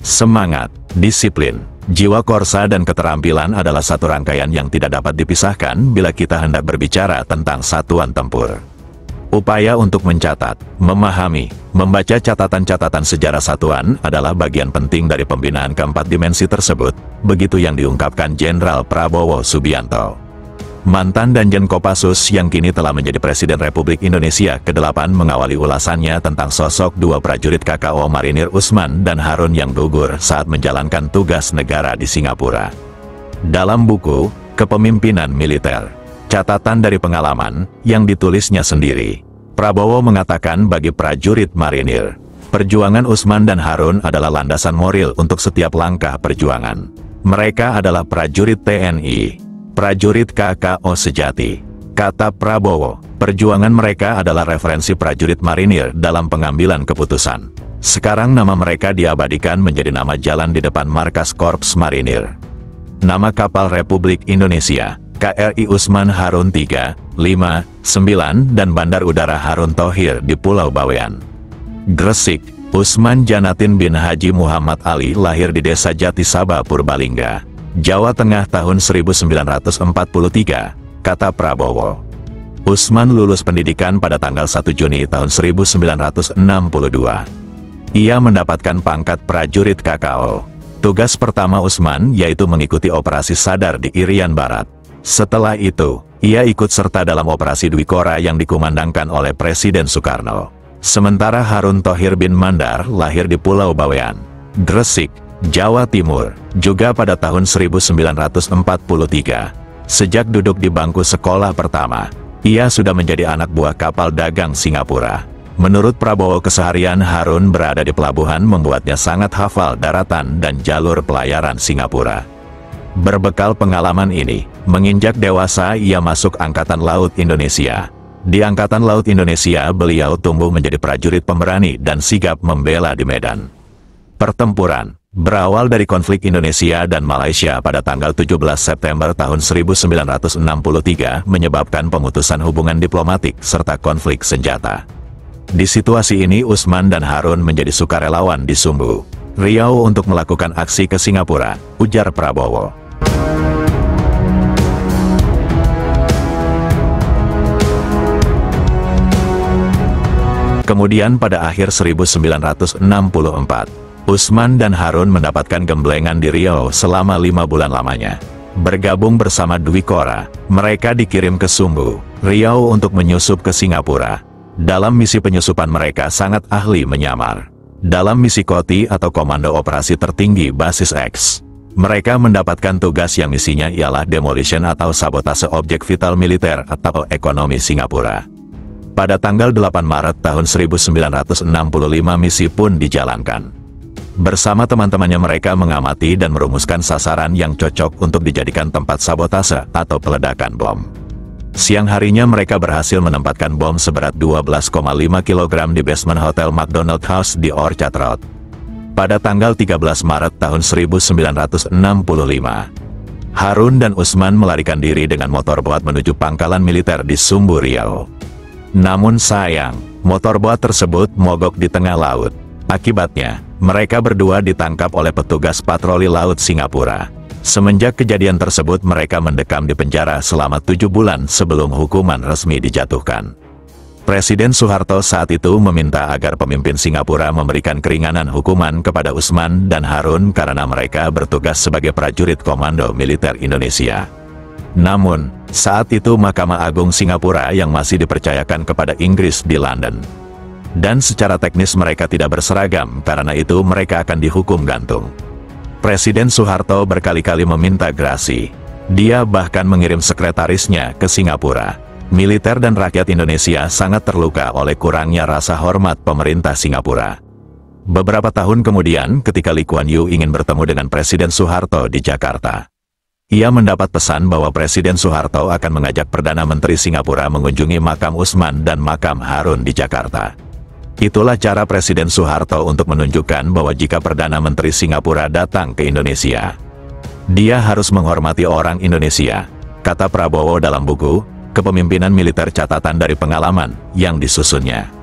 Semangat, disiplin, jiwa korsa dan keterampilan adalah satu rangkaian yang tidak dapat dipisahkan bila kita hendak berbicara tentang satuan tempur. Upaya untuk mencatat, memahami, membaca catatan-catatan sejarah satuan adalah bagian penting dari pembinaan keempat dimensi tersebut, begitu yang diungkapkan Jenderal Prabowo Subianto. Mantan Danjen Kopassus yang kini telah menjadi Presiden Republik Indonesia ke-8 mengawali ulasannya tentang sosok dua prajurit KKO Marinir Usman dan Harun yang gugur saat menjalankan tugas negara di Singapura. Dalam buku, Kepemimpinan Militer, Catatan dari Pengalaman, yang ditulisnya sendiri, Prabowo mengatakan bagi prajurit marinir, perjuangan Usman dan Harun adalah landasan moral untuk setiap langkah perjuangan. Mereka adalah prajurit TNI, prajurit KKO sejati. Kata Prabowo, perjuangan mereka adalah referensi prajurit marinir dalam pengambilan keputusan. Sekarang nama mereka diabadikan menjadi nama jalan di depan markas Korps Marinir. Nama kapal Republik Indonesia, KRI Usman Harun 3, 5, 9 dan Bandar Udara Harun Thohir di Pulau Bawean, Gresik. Usman Janatin bin Haji Muhammad Ali lahir di Desa Jati Sabah, Purbalingga, Jawa Tengah tahun 1943, kata Prabowo. Usman lulus pendidikan pada tanggal 1 Juni tahun 1962. Ia mendapatkan pangkat prajurit KKO. Tugas pertama Usman yaitu mengikuti operasi Sadar di Irian Barat. Setelah itu, ia ikut serta dalam operasi Dwi Kora yang dikumandangkan oleh Presiden Soekarno. Sementara Harun Thohir bin Mandar lahir di Pulau Bawean, Gresik, Jawa Timur, juga pada tahun 1943. Sejak duduk di bangku sekolah pertama, ia sudah menjadi anak buah kapal dagang Singapura. Menurut Prabowo, keseharian Harun berada di pelabuhan membuatnya sangat hafal daratan dan jalur pelayaran Singapura. Berbekal pengalaman ini, menginjak dewasa ia masuk Angkatan Laut Indonesia. Di Angkatan Laut Indonesia beliau tumbuh menjadi prajurit pemberani dan sigap membela di medan pertempuran. Berawal dari konflik Indonesia dan Malaysia pada tanggal 17 September tahun 1963 menyebabkan pemutusan hubungan diplomatik serta konflik senjata. Di situasi ini Usman dan Harun menjadi sukarelawan di Sumbu, Riau untuk melakukan aksi ke Singapura, ujar Prabowo. Kemudian pada akhir 1964, Usman dan Harun mendapatkan gemblengan di Riau selama 5 bulan lamanya. Bergabung bersama Dwi Kora, mereka dikirim ke Sumbu, Riau untuk menyusup ke Singapura. Dalam misi penyusupan mereka sangat ahli menyamar. Dalam misi KOTI atau Komando Operasi Tertinggi Basis X, mereka mendapatkan tugas yang misinya ialah demolition atau sabotase objek vital militer atau ekonomi Singapura. Pada tanggal 8 Maret tahun 1965 misi pun dijalankan. Bersama teman-temannya mereka mengamati dan merumuskan sasaran yang cocok untuk dijadikan tempat sabotase atau peledakan bom. Siang harinya mereka berhasil menempatkan bom seberat 12,5 kg di basement Hotel McDonald House di Orchard Road. Pada tanggal 13 Maret tahun 1965, Harun dan Usman melarikan diri dengan motorboat menuju pangkalan militer di Sumbu Riau. Namun sayang, motorboat tersebut mogok di tengah laut. Akibatnya, mereka berdua ditangkap oleh petugas patroli laut Singapura. Semenjak kejadian tersebut mereka mendekam di penjara selama 7 bulan sebelum hukuman resmi dijatuhkan. Presiden Soeharto saat itu meminta agar pemimpin Singapura memberikan keringanan hukuman kepada Usman dan Harun karena mereka bertugas sebagai prajurit Komando Militer Indonesia. Namun, saat itu Mahkamah Agung Singapura yang masih dipercayakan kepada Inggris di London. Dan secara teknis mereka tidak berseragam, karena itu mereka akan dihukum gantung. Presiden Soeharto berkali-kali meminta grasi. Dia bahkan mengirim sekretarisnya ke Singapura. Militer dan rakyat Indonesia sangat terluka oleh kurangnya rasa hormat pemerintah Singapura. Beberapa tahun kemudian ketika Lee Kuan Yew ingin bertemu dengan Presiden Soeharto di Jakarta, ia mendapat pesan bahwa Presiden Soeharto akan mengajak Perdana Menteri Singapura mengunjungi makam Usman dan makam Harun di Jakarta. Itulah cara Presiden Soeharto untuk menunjukkan bahwa jika Perdana Menteri Singapura datang ke Indonesia, dia harus menghormati orang Indonesia, kata Prabowo dalam buku Kepemimpinan Militer Catatan dari Pengalaman yang disusunnya.